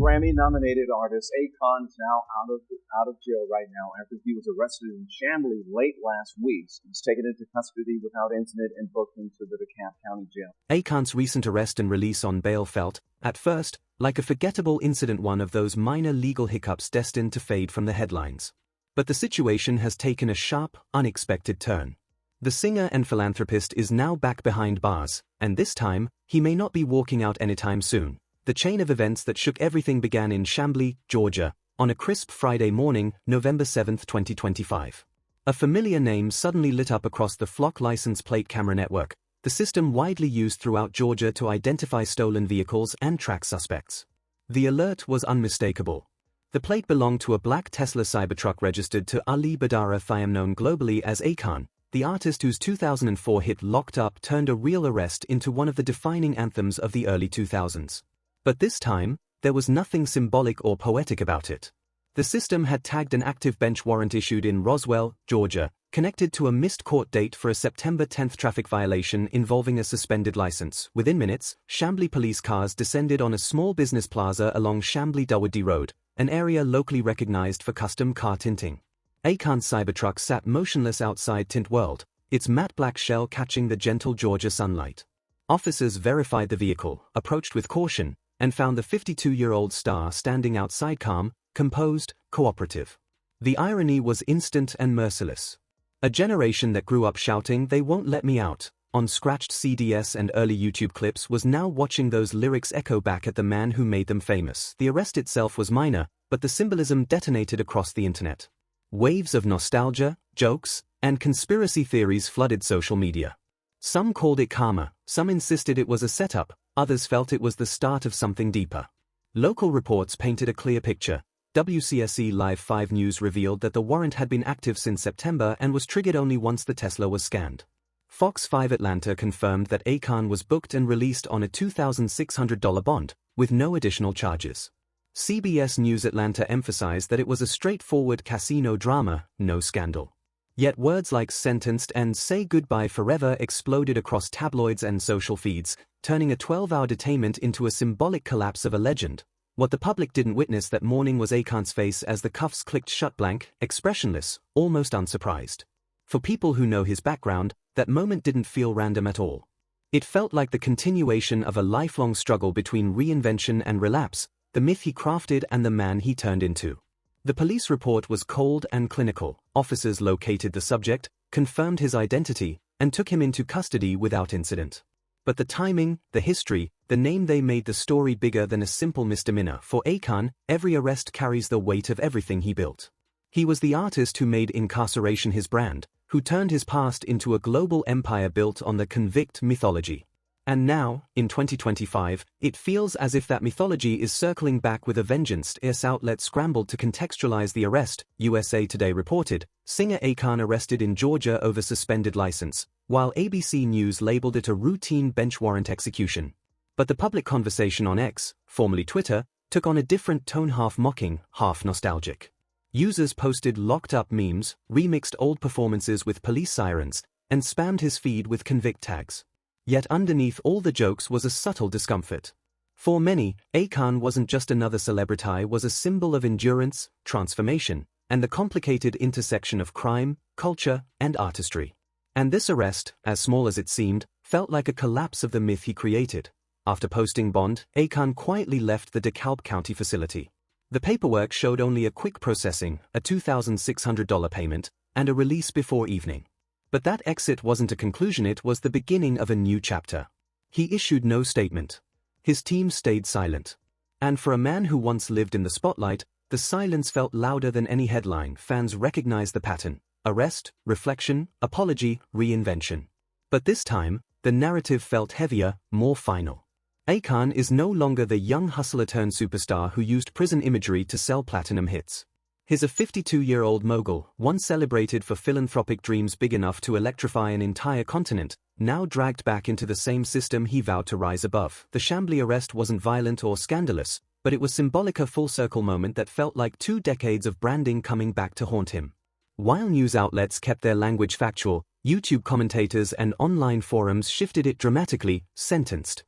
Grammy-nominated artist Akon is now out of jail right now after he was arrested in Chamblee late last week. He was taken into custody without incident and booked into the DeKalb County Jail. Akon's recent arrest and release on bail felt, at first, like a forgettable incident, one of those minor legal hiccups destined to fade from the headlines. But the situation has taken a sharp, unexpected turn. The singer and philanthropist is now back behind bars, and this time, he may not be walking out anytime soon. The chain of events that shook everything began in Chamblee, Georgia, on a crisp Friday morning, November 7, 2025. A familiar name suddenly lit up across the Flock license plate camera network, the system widely used throughout Georgia to identify stolen vehicles and track suspects. The alert was unmistakable. The plate belonged to a black Tesla Cybertruck registered to Ali Badara Thiam, known globally as Akon, the artist whose 2004 hit Locked Up turned a real arrest into one of the defining anthems of the early 2000s. But this time, there was nothing symbolic or poetic about it. The system had tagged an active bench warrant issued in Roswell, Georgia, connected to a missed court date for a September 10 traffic violation involving a suspended license. Within minutes, Chamblee police cars descended on a small business plaza along Chamblee-Dawoodi Road, an area locally recognized for custom car tinting. Akon's Cybertruck sat motionless outside Tint World, its matte black shell catching the gentle Georgia sunlight. Officers verified the vehicle, approached with caution, and found the 52-year-old star standing outside, calm, composed, cooperative. The irony was instant and merciless. A generation that grew up shouting "They won't let me out" on scratched CDs and early YouTube clips was now watching those lyrics echo back at the man who made them famous. The arrest itself was minor, but the symbolism detonated across the internet. Waves of nostalgia, jokes, and conspiracy theories flooded social media. Some called it karma, some insisted it was a setup, others felt it was the start of something deeper. Local reports painted a clear picture. WCSE Live 5 News revealed that the warrant had been active since September and was triggered only once the Tesla was scanned. Fox 5 Atlanta confirmed that Akon was booked and released on a $2,600 bond, with no additional charges. CBS News Atlanta emphasized that it was a straightforward casino drama, no scandal. Yet words like "sentenced" and "say goodbye forever" exploded across tabloids and social feeds, turning a 12-hour detainment into a symbolic collapse of a legend. What the public didn't witness that morning was Akon's face as the cuffs clicked shut, blank, expressionless, almost unsurprised. For people who know his background, that moment didn't feel random at all. It felt like the continuation of a lifelong struggle between reinvention and relapse, the myth he crafted and the man he turned into. The police report was cold and clinical. Officers located the subject, confirmed his identity, and took him into custody without incident. But the timing, the history, the name, they made the story bigger than a simple misdemeanor. For Akon, every arrest carries the weight of everything he built. He was the artist who made incarceration his brand, who turned his past into a global empire built on the convict mythology. And now, in 2025, it feels as if that mythology is circling back with a vengeance. US outlets scrambled to contextualize the arrest. USA Today reported, singer Akon arrested in Georgia over suspended license, while ABC News labeled it a routine bench warrant execution. But the public conversation on X, formerly Twitter, took on a different tone, half mocking, half nostalgic. Users posted locked up memes, remixed old performances with police sirens, and spammed his feed with convict tags. Yet underneath all the jokes was a subtle discomfort. For many, Akon wasn't just another celebrity, was a symbol of endurance, transformation, and the complicated intersection of crime, culture, and artistry. And this arrest, as small as it seemed, felt like a collapse of the myth he created. After posting bond, Akon quietly left the DeKalb County facility. The paperwork showed only a quick processing, a $2,600 payment, and a release before evening. But that exit wasn't a conclusion, it was the beginning of a new chapter. He issued no statement. His team stayed silent. And for a man who once lived in the spotlight, the silence felt louder than any headline. Fans recognized the pattern: arrest, reflection, apology, reinvention. But this time, the narrative felt heavier, more final. Akon is no longer the young hustler turned superstar who used prison imagery to sell platinum hits. He's a 52-year-old mogul, once celebrated for philanthropic dreams big enough to electrify an entire continent, now dragged back into the same system he vowed to rise above. The Chamblee arrest wasn't violent or scandalous, but it was symbolic, a full-circle moment that felt like 2 decades of branding coming back to haunt him. While news outlets kept their language factual, YouTube commentators and online forums shifted it dramatically: sentenced,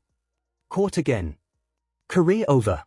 caught again, career over.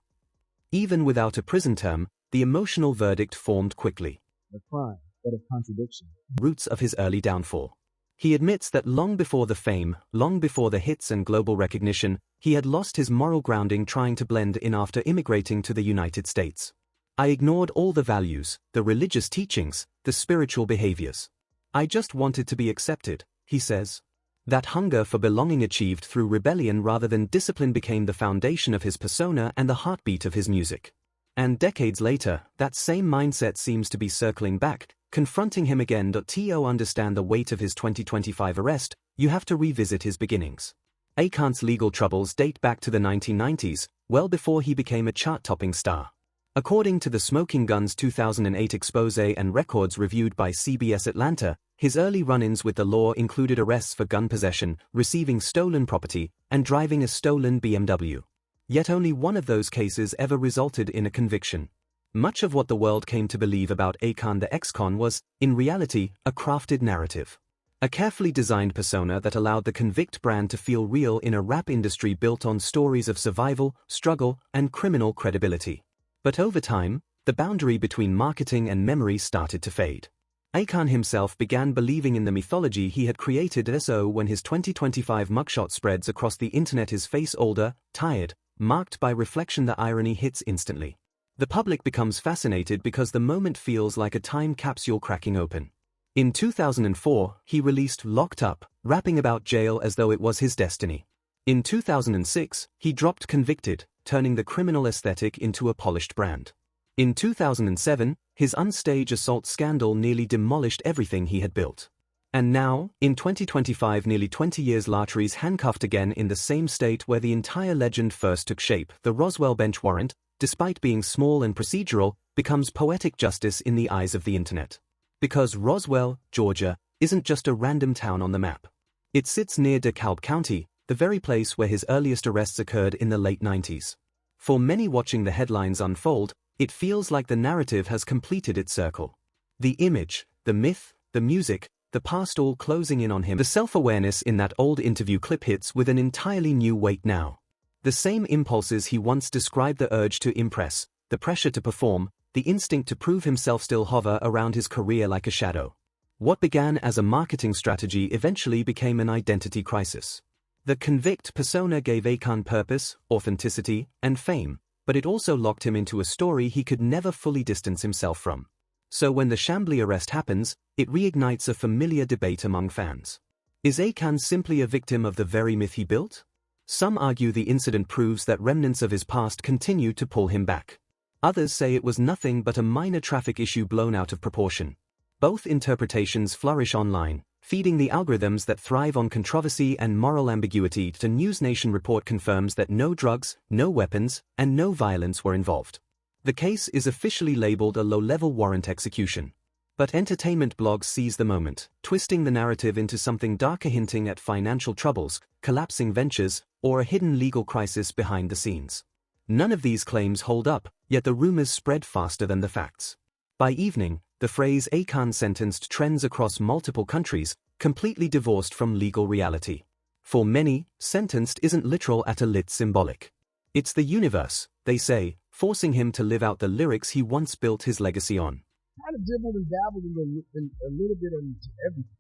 Even without a prison term, the emotional verdict formed quickly. A crime, but of contradiction. Roots of his early downfall. He admits that long before the fame, long before the hits and global recognition, he had lost his moral grounding trying to blend in after immigrating to the United States. I ignored all the values, the religious teachings, the spiritual behaviors. I just wanted to be accepted, he says. That hunger for belonging achieved through rebellion rather than discipline became the foundation of his persona and the heartbeat of his music. And decades later, that same mindset seems to be circling back, confronting him again. To understand the weight of his 2025 arrest, you have to revisit his beginnings. Akon's legal troubles date back to the 1990s, well before he became a chart-topping star. According to the Smoking Guns 2008 expose and records reviewed by CBS Atlanta, his early run-ins with the law included arrests for gun possession, receiving stolen property, and driving a stolen BMW. Yet only one of those cases ever resulted in a conviction. Much of what the world came to believe about Akon the ex-con was, in reality, a crafted narrative. A carefully designed persona that allowed the Convict brand to feel real in a rap industry built on stories of survival, struggle, and criminal credibility. But over time, the boundary between marketing and memory started to fade. Akon himself began believing in the mythology he had created. So when his 2025 mugshot spreads across the internet, his face older, tired, marked by reflection, the irony hits instantly. The public becomes fascinated because the moment feels like a time capsule cracking open. In 2004, he released Locked Up, rapping about jail as though it was his destiny. In 2006, he dropped Convicted, turning the criminal aesthetic into a polished brand. In 2007, his unstage assault scandal nearly demolished everything he had built. And now, in 2025, nearly 20 years later, he's handcuffed again in the same state where the entire legend first took shape. The Roswell bench warrant, despite being small and procedural, becomes poetic justice in the eyes of the internet. Because Roswell, Georgia, isn't just a random town on the map. It sits near DeKalb County, the very place where his earliest arrests occurred in the late 90s. For many watching the headlines unfold, it feels like the narrative has completed its circle. The image, the myth, the music, the past all closing in on him. The self-awareness in that old interview clip hits with an entirely new weight now. The same impulses he once described, the urge to impress, the pressure to perform, the instinct to prove himself, still hover around his career like a shadow. What began as a marketing strategy eventually became an identity crisis. The Convict persona gave Akon purpose, authenticity, and fame, but it also locked him into a story he could never fully distance himself from. So when the Chambly arrest happens, it reignites a familiar debate among fans. Is Akon simply a victim of the very myth he built? Some argue the incident proves that remnants of his past continue to pull him back. Others say it was nothing but a minor traffic issue blown out of proportion. Both interpretations flourish online, feeding the algorithms that thrive on controversy and moral ambiguity. The NewsNation report confirms that no drugs, no weapons, and no violence were involved. The case is officially labeled a low-level warrant execution. But entertainment blogs seize the moment, twisting the narrative into something darker, hinting at financial troubles, collapsing ventures, or a hidden legal crisis behind the scenes. None of these claims hold up, yet the rumors spread faster than the facts. By evening, the phrase Akon sentenced trends across multiple countries, completely divorced from legal reality. For many, sentenced isn't literal at all, it's symbolic. It's the universe, they say, forcing him to live out the lyrics he once built his legacy on. I kind of dibbled and dabbled in a little bit into everything.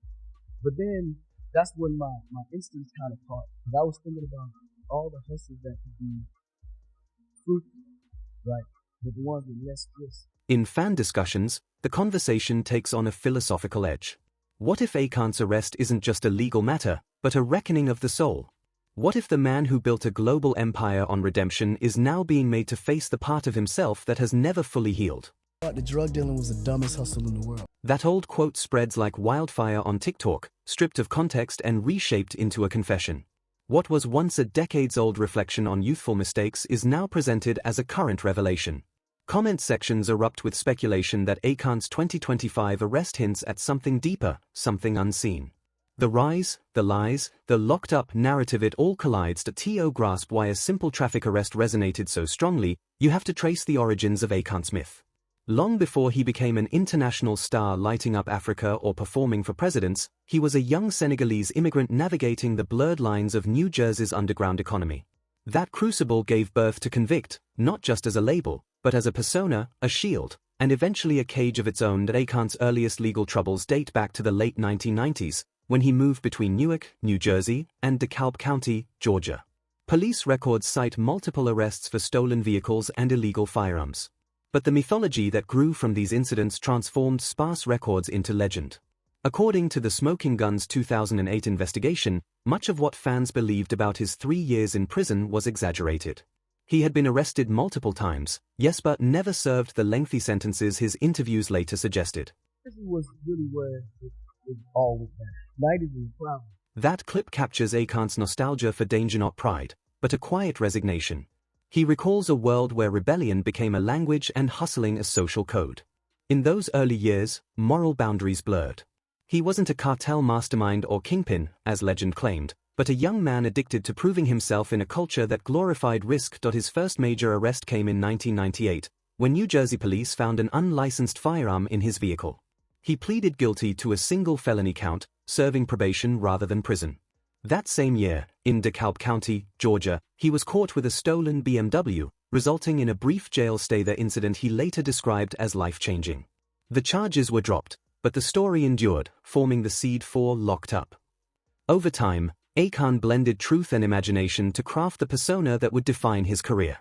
But then, that's when my instincts kind of caught. Because I was thinking about all the hustles that could be fruitful, right? But the ones with less risk. In fan discussions, the conversation takes on a philosophical edge. What if Akon's arrest isn't just a legal matter, but a reckoning of the soul? What if the man who built a global empire on redemption is now being made to face the part of himself that has never fully healed? The drug dealing was the dumbest hustle in the world. That old quote spreads like wildfire on TikTok, stripped of context and reshaped into a confession. What was once a decades-old reflection on youthful mistakes is now presented as a current revelation. Comment sections erupt with speculation that Akon's 2025 arrest hints at something deeper, something unseen. The rise, the lies, the locked-up narrative, it all collides. To grasp why a simple traffic arrest resonated so strongly, you have to trace the origins of Akon's myth. Long before he became an international star lighting up Africa or performing for presidents, he was a young Senegalese immigrant navigating the blurred lines of New Jersey's underground economy. That crucible gave birth to Convict, not just as a label, but as a persona, a shield, and eventually a cage of its own. That Akon's earliest legal troubles date back to the late 1990s, when he moved between Newark, New Jersey, and DeKalb County, Georgia. Police records cite multiple arrests for stolen vehicles and illegal firearms. But the mythology that grew from these incidents transformed sparse records into legend. According to the Smoking Gun's 2008 investigation, much of what fans believed about his 3 years in prison was exaggerated. He had been arrested multiple times, yes, but never served the lengthy sentences his interviews later suggested. This was really where it all went down. Night is in the cloud. That clip captures Akon's nostalgia for danger, not pride, but a quiet resignation. He recalls a world where rebellion became a language and hustling a social code. In those early years, moral boundaries blurred. He wasn't a cartel mastermind or kingpin, as legend claimed, but a young man addicted to proving himself in a culture that glorified risk. His first major arrest came in 1998, when New Jersey police found an unlicensed firearm in his vehicle. He pleaded guilty to a single felony count, serving probation rather than prison. That same year, in DeKalb County, Georgia, he was caught with a stolen BMW, resulting in a brief jail stay. The incident he later described as life-changing. The charges were dropped, but the story endured, forming the seed for Locked Up. Over time, Akon blended truth and imagination to craft the persona that would define his career.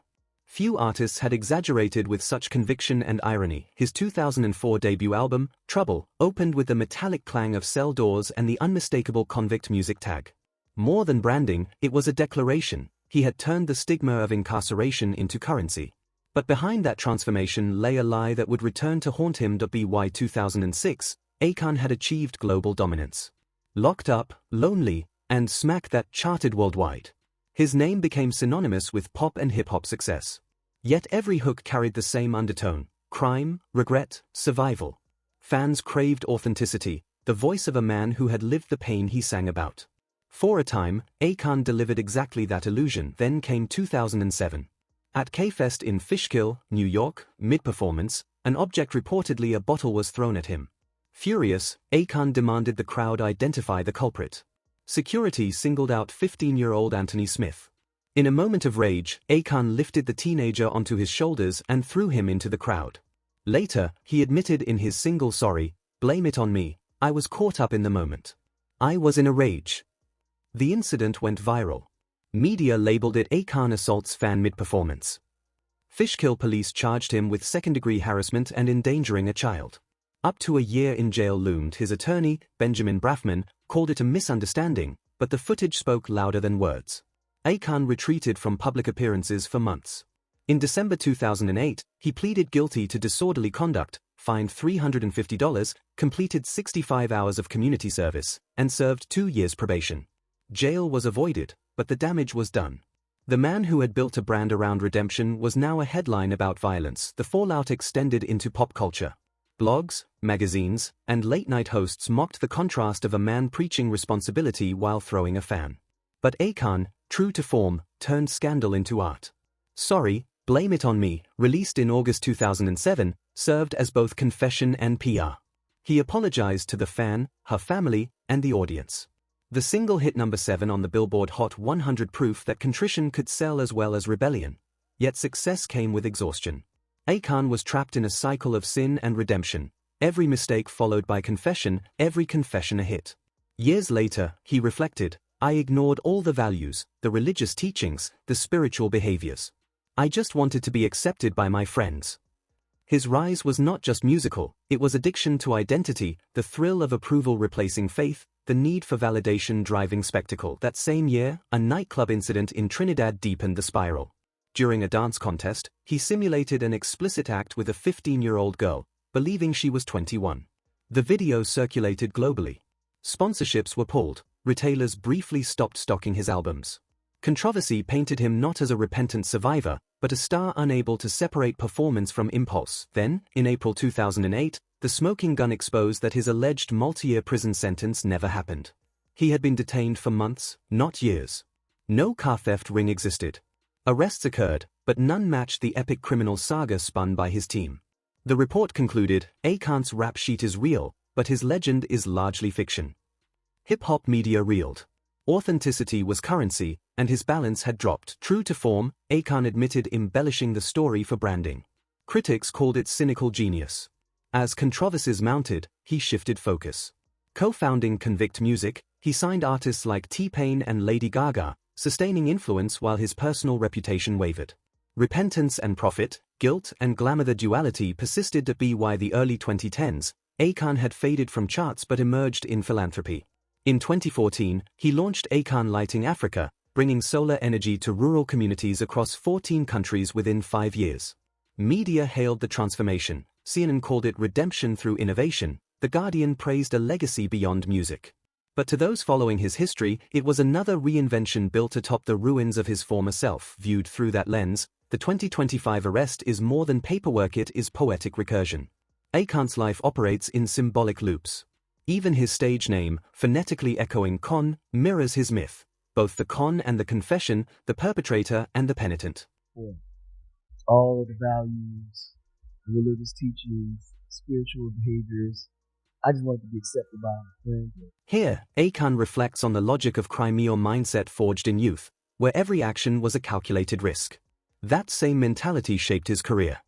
Few artists had exaggerated with such conviction and irony. His 2004 debut album, Trouble, opened with the metallic clang of cell doors and the unmistakable convict music tag. More than branding, it was a declaration. He had turned the stigma of incarceration into currency. But behind that transformation lay a lie that would return to haunt him. By 2006, Akon had achieved global dominance. Locked Up, Lonely, and Smack That charted worldwide. His name became synonymous with pop and hip-hop success. Yet every hook carried the same undertone: crime, regret, survival. Fans craved authenticity, the voice of a man who had lived the pain he sang about. For a time, Akon delivered exactly that illusion. Then came 2007. At K-Fest in Fishkill, New York, mid-performance, an object, reportedly a bottle, was thrown at him. Furious, Akon demanded the crowd identify the culprit. Security singled out 15-year-old Anthony Smith. In a moment of rage, Akon lifted the teenager onto his shoulders and threw him into the crowd. Later, he admitted in his single "Sorry, Blame It On Me, I was caught up in the moment. I was in a rage." The incident went viral. Media labeled it Akon assaults fan mid-performance. Fishkill police charged him with second-degree harassment and endangering a child. Up to a year in jail loomed. His attorney, Benjamin Brafman, called it a misunderstanding, but the footage spoke louder than words. Akon retreated from public appearances for months. In December 2008, he pleaded guilty to disorderly conduct, fined $350, completed 65 hours of community service, and served 2 years probation. Jail was avoided, but the damage was done. The man who had built a brand around redemption was now a headline about violence. The fallout extended into pop culture. Blogs, magazines, and late-night hosts mocked the contrast of a man preaching responsibility while throwing a fan. But Akon, true to form, turned scandal into art. Sorry, Blame It On Me, released in August 2007, served as both confession and PR. He apologized to the fan, her family, and the audience. The single hit number 7 on the Billboard Hot 100, proof that contrition could sell as well as rebellion. Yet success came with exhaustion. Akon was trapped in a cycle of sin and redemption, every mistake followed by confession, every confession a hit. Years later, he reflected, I ignored all the values, the religious teachings, the spiritual behaviors. I just wanted to be accepted by my friends. His rise was not just musical, it was addiction to identity, the thrill of approval replacing faith, the need for validation driving spectacle. That same year, a nightclub incident in Trinidad deepened the spiral. During a dance contest, he simulated an explicit act with a 15-year-old girl, believing she was 21. The video circulated globally. Sponsorships were pulled, retailers briefly stopped stocking his albums. Controversy painted him not as a repentant survivor, but a star unable to separate performance from impulse. Then, in April 2008, the Smoking Gun exposed that his alleged multi-year prison sentence never happened. He had been detained for months, not years. No car theft ring existed. Arrests occurred, but none matched the epic criminal saga spun by his team. The report concluded, Akon's rap sheet is real, but his legend is largely fiction. Hip-hop media reeled. Authenticity was currency, and his balance had dropped. True to form, Akon admitted embellishing the story for branding. Critics called it cynical genius. As controversies mounted, he shifted focus. Co-founding Convict Music, he signed artists like T-Pain and Lady Gaga, sustaining influence while his personal reputation wavered. Repentance and profit, guilt and glamour, the duality persisted to be why the early 2010s, Akon had faded from charts but emerged in philanthropy. In 2014, he launched Akon Lighting Africa, bringing solar energy to rural communities across 14 countries within 5 years. Media hailed the transformation, CNN called it redemption through innovation, The Guardian praised a legacy beyond music. But to those following his history, it was another reinvention built atop the ruins of his former self. Viewed through that lens, the 2025 arrest is more than paperwork, it is poetic recursion. Akon's life operates in symbolic loops. Even his stage name, phonetically echoing con, mirrors his myth, both the con and the confession, the perpetrator and the penitent. All the values, religious teachings, spiritual behaviors, I just wanted to be accepted by my friends. Here, Akon reflects on the logic of criminal mindset forged in youth, where every action was a calculated risk. That same mentality shaped his career.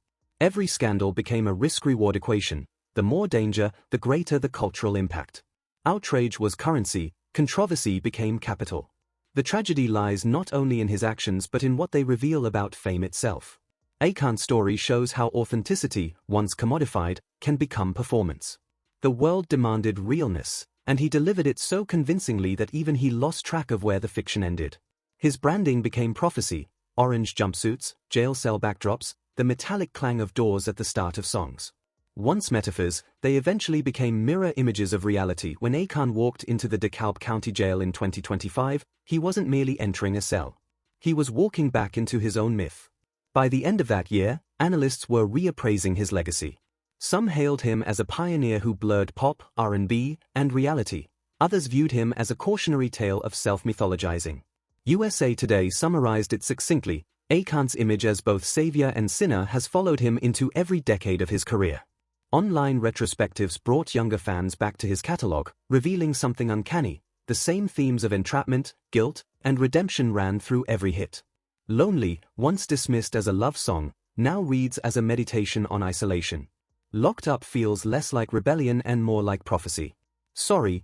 Every scandal became a risk-reward equation. The more danger, the greater the cultural impact. Outrage was currency, controversy became capital. The tragedy lies not only in his actions but in what they reveal about fame itself. Akon's story shows how authenticity, once commodified, can become performance. The world demanded realness, and he delivered it so convincingly that even he lost track of where the fiction ended. His branding became prophecy: orange jumpsuits, jail cell backdrops, the metallic clang of doors at the start of songs. Once metaphors, they eventually became mirror images of reality. When Akon walked into the DeKalb County Jail in 2025, he wasn't merely entering a cell. He was walking back into his own myth. By the end of that year, analysts were reappraising his legacy. Some hailed him as a pioneer who blurred pop, R&B, and reality. Others viewed him as a cautionary tale of self-mythologizing. USA Today summarized it succinctly: Akon's image as both savior and sinner has followed him into every decade of his career. Online retrospectives brought younger fans back to his catalog, revealing something uncanny. The same themes of entrapment, guilt, and redemption ran through every hit. Lonely, once dismissed as a love song, now reads as a meditation on isolation. Locked Up feels less like rebellion and more like prophecy. Sorry,